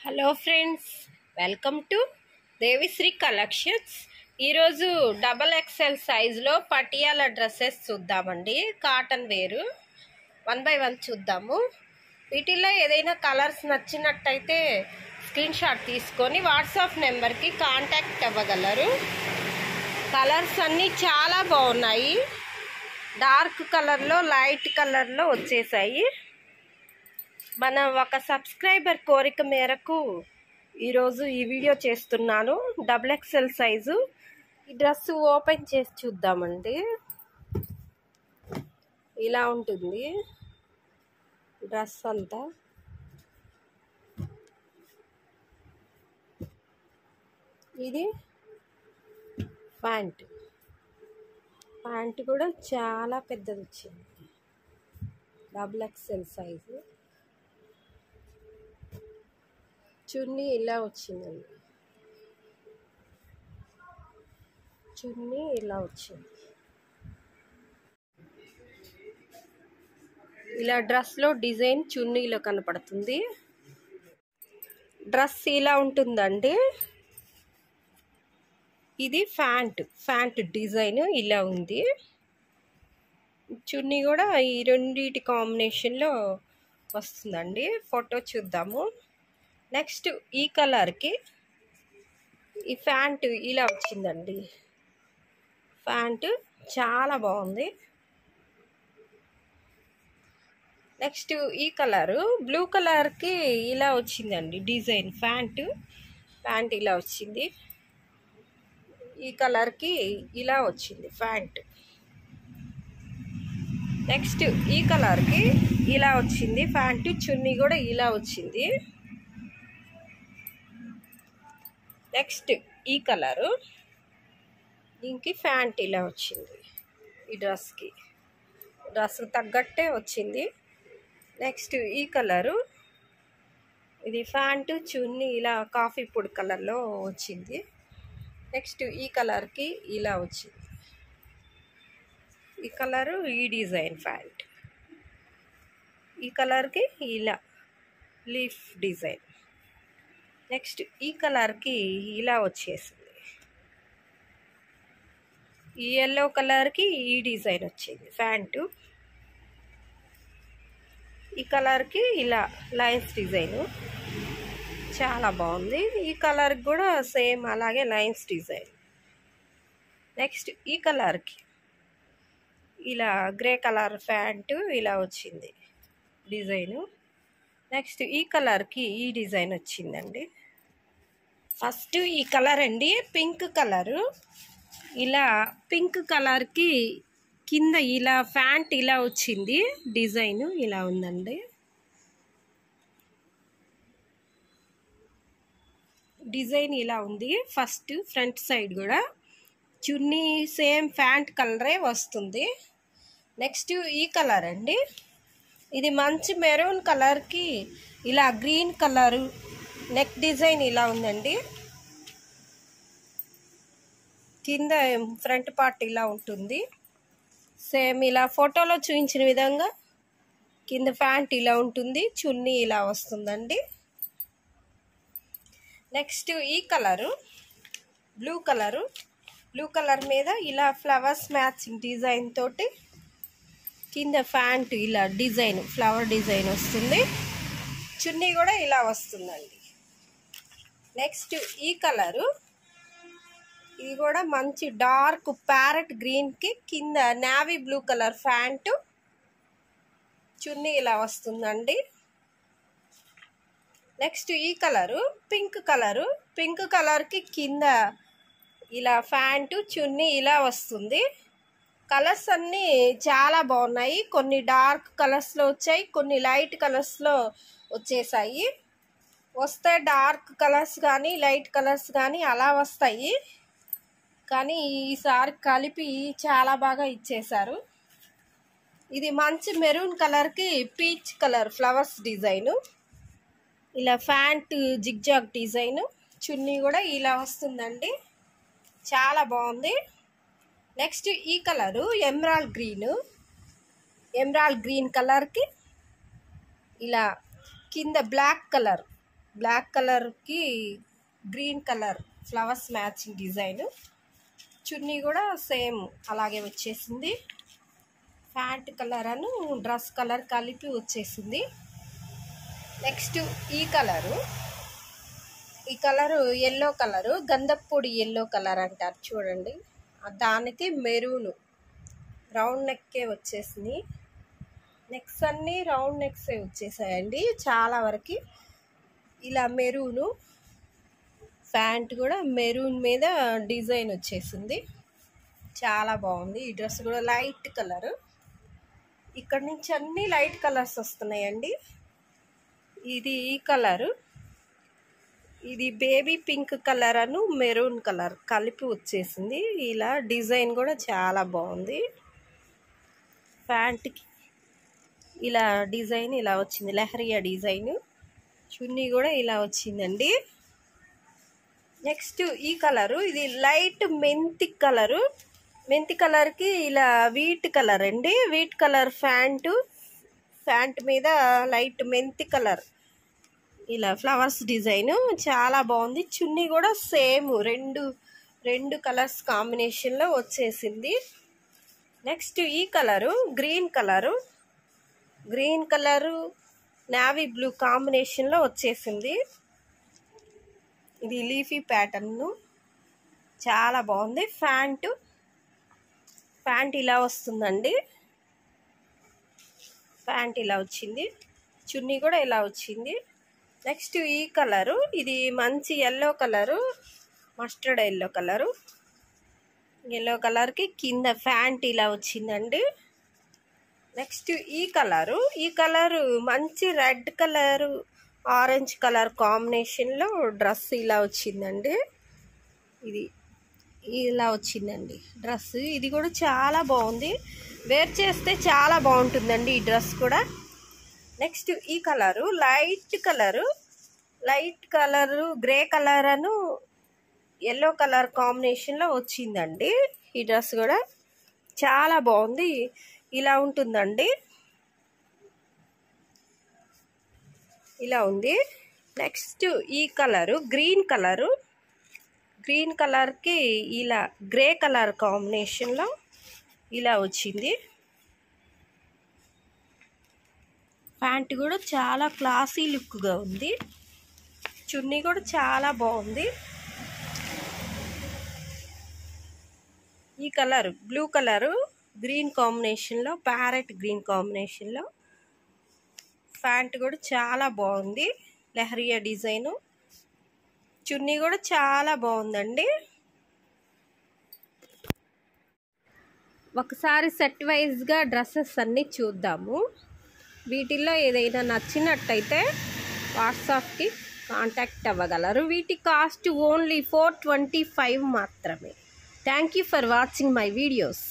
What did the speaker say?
Hello friends, welcome to Devisri collections. ఈరోజు XXL సైజులో Patiala dresses చూద్దామండి. కాటన్ వేరు 1 by 1 చూద్దాము. వీటిల్లో ఏదైనా కలర్స్ నచ్చినట్టయితే స్క్రీన్ షాట్ తీసుకొని వాట్సాప్ నెంబర్కి కాంటాక్ట్ అవ్వగలరు. కలర్స్ అన్నీ చాలా బాగున్నాయి. డార్క్ కలర్లో, లైట్ కలర్లో వచ్చేసాయి. మన ఒక సబ్స్క్రైబర్ కోరిక మేరకు ఈరోజు ఈ వీడియో చేస్తున్నాను. XXL సైజు ఈ డ్రెస్ ఓపెన్ చేసి చూద్దామండి. ఇలా ఉంటుంది డ్రెస్ అంతా. ఇది ప్యాంట్ కూడా చాలా పెద్దది వచ్చింది. XXL size. చున్నీ ఇలా వచ్చిందండి. చున్నీ ఇలా వచ్చింది. ఇలా డ్రెస్లో డిజైన్ చున్నీలో కనపడుతుంది. డ్రెస్ ఇలా ఉంటుందండి. ఇది ప్యాంట్ డిజైన్ ఇలా ఉంది. చున్నీ కూడా ఈ రెండిటి కాంబినేషన్లో వస్తుందండి. ఫోటో చూద్దాము. నెక్స్ట్ ఈ కలర్కి ఈ ప్యాంట్ ఇలా వచ్చిందండి. ప్యాంట్ చాలా బాగుంది. నెక్స్ట్ ఈ కలరు బ్లూ కలర్కి ఇలా వచ్చిందండి డిజైన్. ప్యాంట్ ఇలా వచ్చింది. ఈ కలర్కి ఇలా వచ్చింది ప్యాంట్. నెక్స్ట్ ఈ కలర్కి ఇలా వచ్చింది ప్యాంటు. చున్నీ కూడా ఇలా వచ్చింది. నెక్స్ట్ ఈ కలరు, దీనికి ప్యాంట్ ఇలా వచ్చింది. ఈ డ్రెస్కి తగ్గట్టే వచ్చింది. నెక్స్ట్ ఈ కలరు, ఇది ప్యాంటు చున్నీ ఇలా కాఫీ పొడి కలర్లో వచ్చింది. నెక్స్ట్ ఈ కలర్కి ఇలా వచ్చింది. ఈ కలరు ఈ డిజైన్ ప్యాంట్. ఈ కలర్కి ఇలా లీఫ్ డిజైన్. నెక్స్ట్ ఈ కలర్కి ఇలా వచ్చేసింది. ఈ ఎల్లో కలర్కి ఈ డిజైన్ వచ్చింది ప్యాంటు. ఈ కలర్కి ఇలా లైన్స్ డిజైను చాలా బాగుంది. ఈ కలర్కి కూడా సేమ్ అలాగే లైన్స్ డిజైన్. నెక్స్ట్ ఈ కలర్కి ఇలా గ్రే కలర్ ప్యాంటు ఇలా వచ్చింది డిజైను. నెక్స్ట్ ఈ కలర్కి ఈ డిజైన్ వచ్చిందండి. ఫస్ట్ ఈ కలర్ అండి, పింక్ కలరు. ఇలా పింక్ కలర్కి కింద ఇలా ప్యాంట్ ఇలా వచ్చింది. డిజైన్ ఇలా ఉందండి. డిజైన్ ఇలా ఉంది. ఫస్ట్ ఫ్రంట్ సైడ్ కూడా చున్నీ సేమ్ ప్యాంట్ కలరే వస్తుంది. నెక్స్ట్ ఈ కలర్ అండి. ఇది మంచి మెరూన్ కలర్కి ఇలా గ్రీన్ కలరు నెక్ డిజైన్ ఇలా ఉందండి. కింద ఫ్రంట్ పార్ట్ ఇలా ఉంటుంది. సేమ్ ఇలా ఫోటోలో చూపించిన విధంగా కింద ప్యాంట్ ఇలా ఉంటుంది. చున్నీ ఇలా వస్తుందండి. నెక్స్ట్ ఈ కలరు బ్లూ కలర్ మీద ఇలా ఫ్లవర్స్ మ్యాచింగ్ డిజైన్ తోటి కింద ప్యాంట్ ఇలా డిజైన్ ఫ్లవర్ డిజైన్ వస్తుంది. చున్నీ కూడా ఇలా వస్తుందండి. నెక్స్ట్ ఈ కలరు, ఇది కూడా మంచి డార్క్ ప్యారెట్ గ్రీన్కి కింద నేవీ బ్లూ కలర్ ప్యాంటు. చున్నీ ఇలా వస్తుందండి. నెక్స్ట్ ఈ కలరు పింక్ కలర్కి కింద ఇలా ప్యాంటు చున్నీ ఇలా వస్తుంది. కలర్స్ అన్నీ చాలా బాగున్నాయి. కొన్ని డార్క్ కలర్స్లో వచ్చాయి, కొన్ని లైట్ కలర్స్లో వచ్చేసాయి. వస్తే డార్క్ కలర్స్ కానీ లైట్ కలర్స్ కానీ అలా వస్తాయి. కానీ ఈసారి కలిపి చాలా బాగా ఇచ్చేశారు. ఇది మంచి మెరూన్ కలర్కి పీచ్ కలర్ ఫ్లవర్స్ డిజైను. ఇలా ప్యాంట్ జిగ్జాగ్ డిజైను. చున్నీ కూడా ఇలా వస్తుందండి. చాలా బాగుంది. నెక్స్ట్ ఈ కలరు ఎమరాల్డ్ గ్రీన్ కలర్కి ఇలా కింద బ్లాక్ కలర్ బ్లాక్ కలర్కి green colour flowers matching design. Chunni కూడా సేమ్ అలాగే వచ్చేసింది. Pant colour and dress colour కలిపి వచ్చేసింది. నెక్స్ట్ ఈ కలరు ఎల్లో కలరు, గంధప్పొడి ఎల్లో కలర్ అంటారు చూడండి. దానికి మెరూను రౌండ్ నెక్కే వచ్చేసింది. నెక్స్ అన్నీ రౌండ్ నెక్సే వచ్చేసాయండి చాలా వరకు. ఇలా మెరూను ప్యాంట్ కూడా మెరూన్ మీద డిజైన్ వచ్చేసింది. చాలా బాగుంది. ఈ డ్రెస్ కూడా లైట్ కలరు. ఇక్కడ నుంచి అన్నీ లైట్ కలర్స్ వస్తున్నాయండి. ఇది ఈ కలరు, ఇది బేబీ పింక్ కలర్ అను మెరూన్ కలర్ కలిపి వచ్చేసింది. ఇలా డిజైన్ కూడా చాలా బాగుంది. ప్యాంట్కి ఇలా డిజైన్ ఇలా వచ్చింది, లెహరియా డిజైన్. చున్నీ కూడా ఇలా వచ్చిందండి. నెక్స్ట్ ఈ కలరు, ఇది లైట్ మెంతి కలరు. మెంతి కలర్కి ఇలా వీట్ కలర్ అండి. వీట్ కలర్ ప్యాంట్ మీద లైట్ మెంతి కలర్ ఇలా ఫ్లవర్స్ డిజైన్ చాలా బాగుంది. చున్నీ కూడా సేమ్ రెండు కలర్స్ కాంబినేషన్లో వచ్చేసింది. నెక్స్ట్ ఈ colour green colour navy blue కాంబినేషన్లో వచ్చేసింది. ఇది లీఫీ ప్యాటర్న్ చాలా బాగుంది. ప్యాంట్ ఇలా వస్తుందండి. ప్యాంట్ ఇలా వచ్చింది, చున్నీ కూడా ఇలా వచ్చింది. నెక్స్ట్ ఈ కలరు, ఇది మంచి ఎల్లో కలరు, మస్టర్డ్ ఎల్లో కలర్కి కింద ప్యాంట్ ఇలా వచ్చిందండి. నెక్స్ట్ ఈ కలరు మంచి రెడ్ కలరు ఆరెంజ్ కలర్ కాంబినేషన్లో డ్రెస్ ఇలా వచ్చిందండి. ఇది ఇలా వచ్చిందండి డ్రెస్. ఇది కూడా చాలా బాగుంది, వేర్ చేస్తే చాలా బాగుంటుందండి ఈ డ్రెస్ కూడా. నెక్స్ట్ ఈ colour light colour grey colour and yellow colour కాంబినేషన్లో వచ్చిందండి. ఈ డ్రెస్ కూడా చాలా బాగుంది. ఇలా ఉంటుందండి, ఇలా ఉంది. నెక్స్ట్ ఈ కలరు గ్రీన్ కలర్కి ఇలా గ్రే కలర్ కాంబినేషన్లో ఇలా వచ్చింది. ప్యాంట్ కూడా చాలా క్లాసీ లుక్గా ఉంది. చున్నీ కూడా చాలా బాగుంది. ఈ కలర్ బ్లూ కలరు గ్రీన్ కాంబినేషన్లో, ప్యారెట్ గ్రీన్ కాంబినేషన్లో ప్యాంట్ కూడా చాలా బాగుంది. లెహరియా డిజైను. చున్నీ కూడా చాలా బాగుందండి. ఒకసారి సెట్ వైజ్గా డ్రెస్సెస్ అన్నీ చూద్దాము. వీటిల్లో ఏదైనా నచ్చినట్టయితే వాట్సాప్కి కాంటాక్ట్ అవ్వగలరు. వీటి కాస్ట్ ఓన్లీ 425 మాత్రమే. Thank you for watching my videos.